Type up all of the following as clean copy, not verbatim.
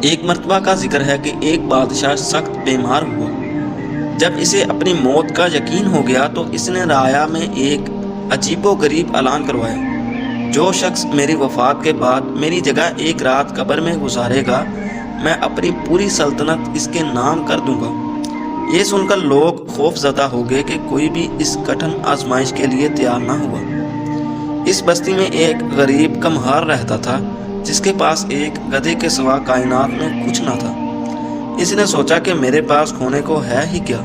ایک مرتبہ کا ذکر ہے کہ ایک بادشاہ سخت بیمار ہوا۔ جب اسے اپنی موت کا یقین ہو گیا تو اس نے رعایا میں ایک عجیب و غریب اعلان کروایا، جو شخص میری وفات کے بعد میری جگہ ایک رات قبر میں گزارے گا، میں اپنی پوری سلطنت اس کے نام کر دوں گا۔ یہ سن کر لوگ خوف زدہ ہو گئے کہ کوئی بھی اس کٹھن آزمائش کے لیے تیار نہ ہوا۔ اس بستی میں ایک غریب کمہار رہتا تھا جس کے پاس ایک گدھے کے سوا کائنات میں کچھ نہ تھا۔ اس نے سوچا کہ میرے پاس کھونے کو ہے ہی کیا،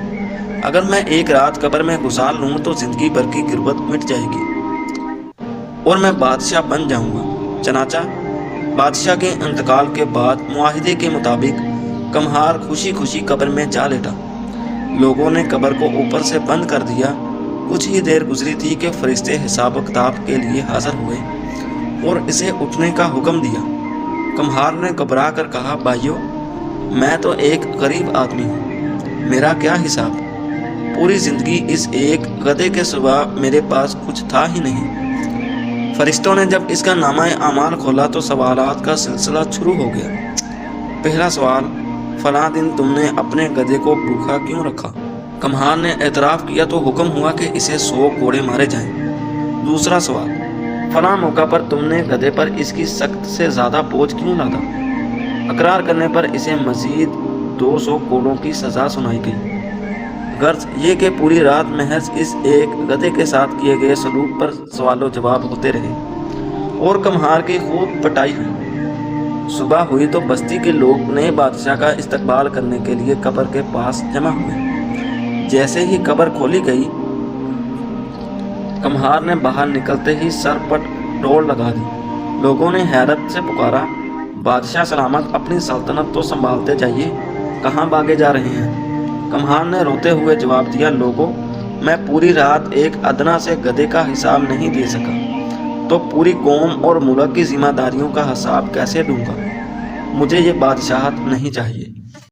اگر میں ایک رات قبر میں گزار لوں تو زندگی بھر کی غربت مٹ جائے گی اور میں بادشاہ بن جاؤں گا۔ چنانچہ بادشاہ کے انتقال کے بعد معاہدے کے مطابق کمہار خوشی خوشی قبر میں جا لیٹا۔ لوگوں نے قبر کو اوپر سے بند کر دیا۔ کچھ ہی دیر گزری تھی کہ فرشتے حساب و کتاب کے لیے حاضر ہوئے اور اسے اٹھنے کا حکم دیا۔ کمہار نے گھبرا کر کہا، بھائیو، میں تو ایک غریب آدمی ہوں، میرا کیا حساب؟ پوری زندگی اس ایک گدھے کے سوا میرے پاس کچھ تھا ہی نہیں۔ فرشتوں نے جب اس کا نامہ اعمال کھولا تو سوالات کا سلسلہ شروع ہو گیا۔ پہلا سوال، فلاں دن تم نے اپنے گدھے کو بھوکا کیوں رکھا؟ کمہار نے اعتراف کیا تو حکم ہوا کہ اسے 100 کوڑے مارے جائیں۔ دوسرا سوال، فلاں موقع پر تم نے گدھے پر اس کی سخت سے زیادہ بوجھ کیوں لادا؟ اقرار کرنے پر اسے مزید 200 کوڑوں کی سزا سنائی گئی۔ غرض یہ کہ پوری رات محض اس ایک گدھے کے ساتھ کیے گئے سلوک پر سوال و جواب ہوتے رہے اور کمہار کی خوب پٹائی ہوئی۔ صبح ہوئی تو بستی کے لوگ نئے بادشاہ کا استقبال کرنے کے لیے قبر کے پاس جمع ہوئے۔ جیسے ہی قبر کھولی گئی، کمہار نے باہر نکلتے ہی سر پر ڈول لگا دی۔ لوگوں نے حیرت سے پکارا، بادشاہ سلامت، اپنی سلطنت تو سنبھالتے جائیے، کہاں بھاگے جا رہے ہیں؟ کمہار نے روتے ہوئے جواب دیا، لوگوں، میں پوری رات ایک ادنا سے گدھے کا حساب نہیں دے سکا تو پوری قوم اور ملک کی ذمہ داریوں کا حساب کیسے دوں گا؟ مجھے یہ بادشاہت نہیں چاہیے۔